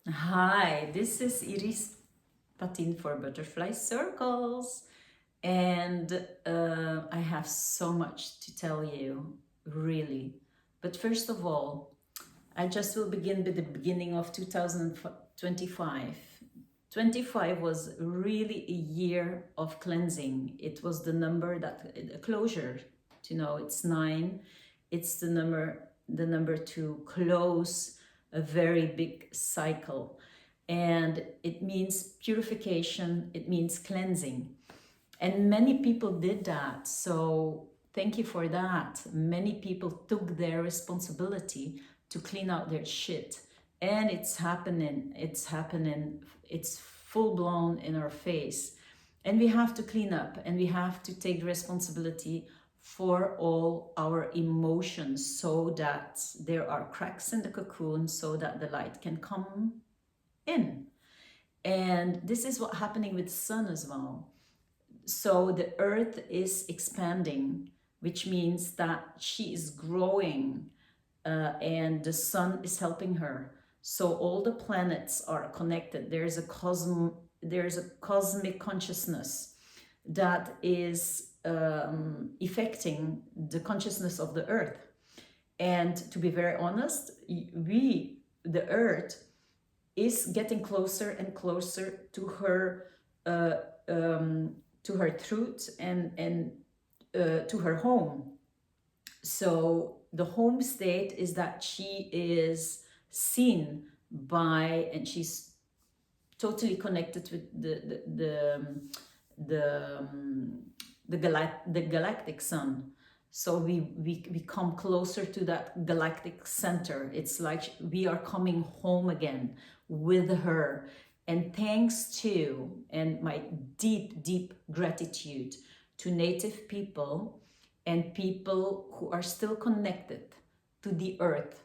Hi, this is Iris Patin for Butterfly Circles, and I have so much to tell you, really. But first of all, I just will begin with the beginning of 2025. 25 was really a year of cleansing. It was the number that closure, it's 9. It's the number to close a very big cycle. And it means purification, it means cleansing. And many people did that. So thank you for that. Many people took their responsibility to clean out their shit. And it's full blown in our face. And we have to clean up and we have to take responsibility for all our emotions so that there are cracks in the cocoon so that the light can come in. And this is what's happening with the sun as well. So the earth is expanding, which means that she is growing, and the sun is helping her. So all the planets are connected. There's a cosmic consciousness that is affecting the consciousness of the earth. And to be very honest, the earth, is getting closer and closer to her uh, um, truth and to her home. So the home state is that she is seen by, and she's totally connected with the galactic sun. So we come closer to that galactic center. It's like we are coming home again with her. And thanks to, and my deep, deep gratitude to Native people and people who are still connected to the earth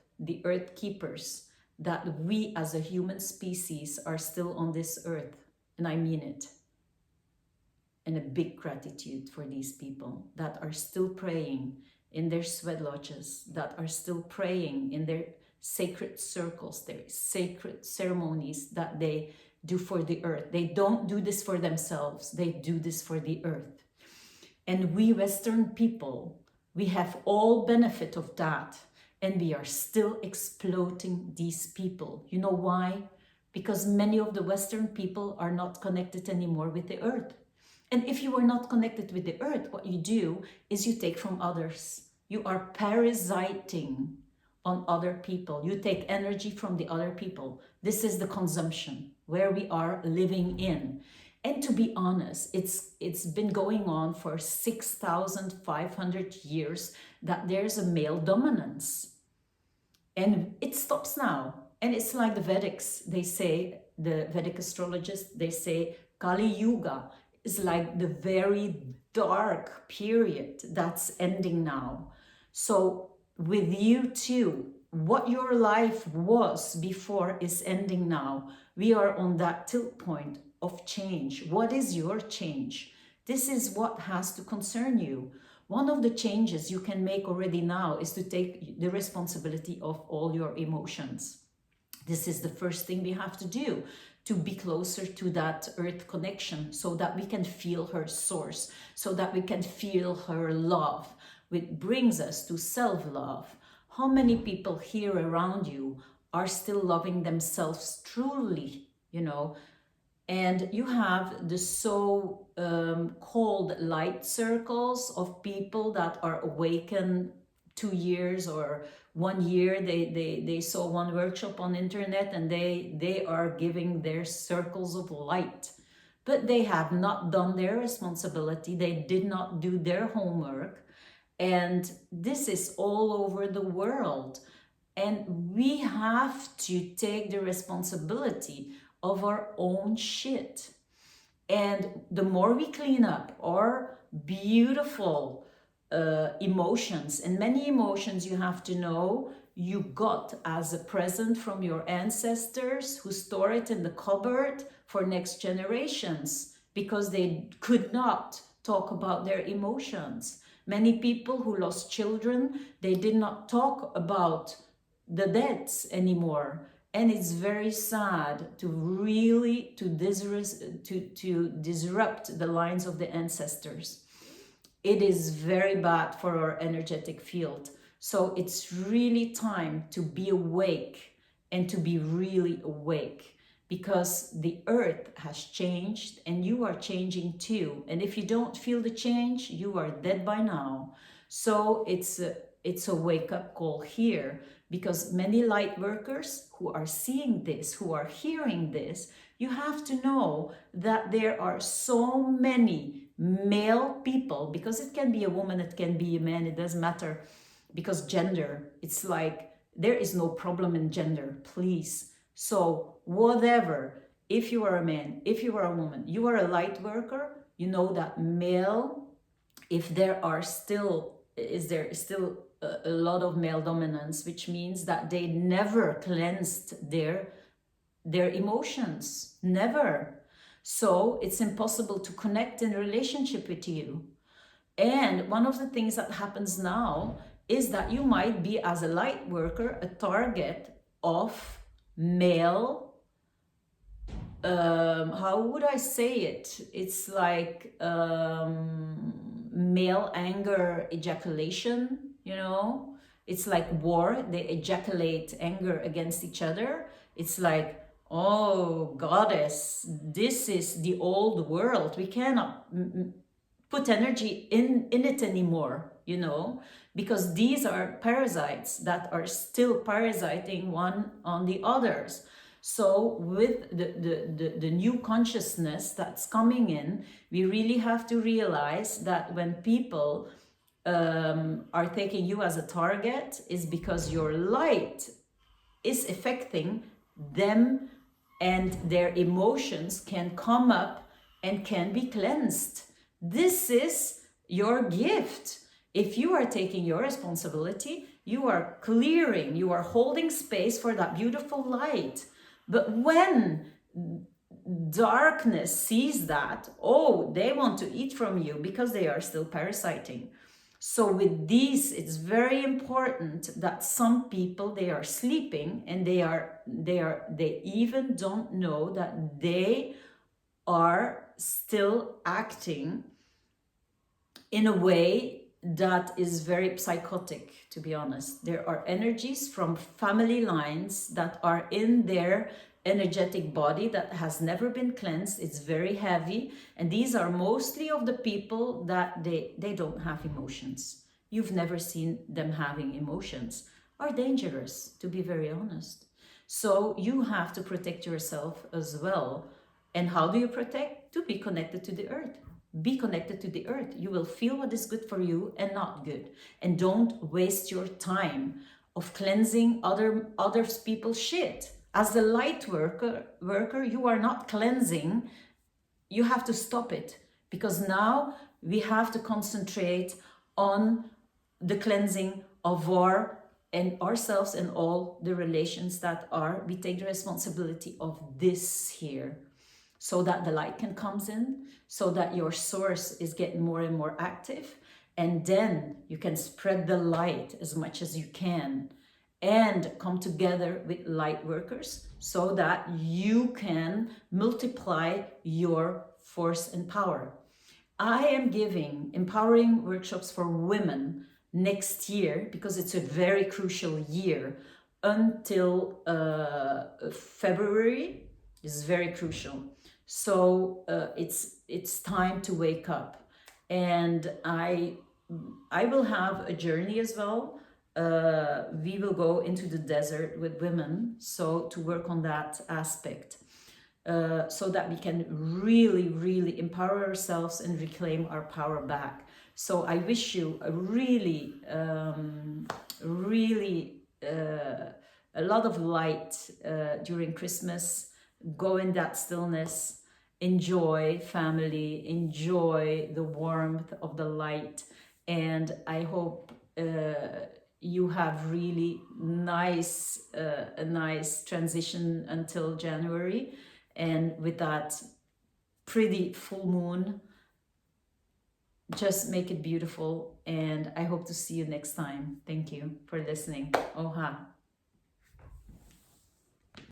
keepers, that we as a human species are still on this earth. And I mean it. And a big gratitude for these people that are still praying in their sweat lodges, that are still praying in their sacred circles, their sacred ceremonies that they do for the earth. They don't do this for themselves, they do this for the earth. And we Western people, we have all benefit of that, and we are still exploiting these people. You know why? Because many of the Western people are not connected anymore with the earth. And if you are not connected with the earth, what you do is you take from others. You are parasiting on other people. You take energy from the other people. This is the consumption where we are living in. And to be honest, it's been going on for 6,500 years that there's a male dominance. And it stops now. And it's like the Vedics, they say, the Vedic astrologists, they say Kali Yuga is like the very dark period that's ending now. So with you too, what your life was before is ending now. We are on that tilt point of change. What is your change? This is what has to concern you. One of the changes you can make already now is to take the responsibility of all your emotions. This is the first thing we have to do, to be closer to that earth connection so that we can feel her source, so that we can feel her love, which brings us to self-love. How many people here around you are still loving themselves truly, And you have the called light circles of people that are awakened 2 years or 1 year. They saw one workshop on internet and they are giving their circles of light. But they have not done their responsibility. They did not do their homework. And this is all over the world. And we have to take the responsibility of our own shit. And the more we clean up our beautiful emotions, and many emotions you have to know you got as a present from your ancestors who store it in the cupboard for next generations because they could not talk about their emotions. Many people who lost children, they did not talk about the deaths anymore. And it's very sad to really to disrupt the lines of the ancestors. It is very bad for our energetic field. So it's really time to be awake and to be really awake, because the earth has changed and you are changing too. And if you don't feel the change, you are dead by now. So it's a wake-up call here, because many light workers who are seeing this, who are hearing this, you have to know that there are so many male people, because it can be a woman, it can be a man, it doesn't matter, because gender, it's like there is no problem in gender, please. So whatever, if you are a man, if you are a woman, you are a light worker, you know that male, if there are still, is there still a lot of male dominance, which means that they never cleansed their emotions, never. So it's impossible to connect in a relationship with you. And one of the things that happens now is that you might be, as a light worker, a target of male, how would I say it? It's like male anger ejaculation, you know? It's like war, they ejaculate anger against each other. It's like, oh, goddess, this is the old world. We cannot put energy in it anymore, you know, because these are parasites that are still parasiting one on the others. So with the new consciousness that's coming in, we really have to realize that when people are taking you as a target, is because your light is affecting them, and their emotions can come up and can be cleansed. This is your gift. If you are taking your responsibility, you are clearing, you are holding space for that beautiful light. But when darkness sees that, oh, they want to eat from you because they are still parasiting. So with these, it's very important that some people, they are sleeping and they even don't know that they are still acting in a way that is very psychotic, to be honest. There are energies from family lines that are in their energetic body that has never been cleansed. It's very heavy, and these are mostly of the people that they don't have emotions. You've never seen them having emotions. Are dangerous, to be very honest. So you have to protect yourself as well. And how do you protect? To be connected to the earth. Be connected to the earth. You will feel what is good for you and not good. And don't waste your time of cleansing other people's shit. As the light worker, you are not cleansing. You have to stop it, because now we have to concentrate on the cleansing of ourselves and all the relations that are. We take the responsibility of this here, so that the light can come in, so that your source is getting more and more active, and then you can spread the light as much as you can and come together with light workers so that you can multiply your force and power. I am giving empowering workshops for women next year, because it's a very crucial year until February. This is very crucial. So it's time to wake up, and I will have a journey as well. We will go into the desert with women, so to work on that aspect, so that we can really empower ourselves and reclaim our power back. So I wish you a really a lot of light during Christmas. Go in that stillness, enjoy family, enjoy the warmth of the light, and I hope you have really nice a nice transition until January, and with that pretty full moon, just make it beautiful. And I hope to see you next time. Thank you for listening. Oha.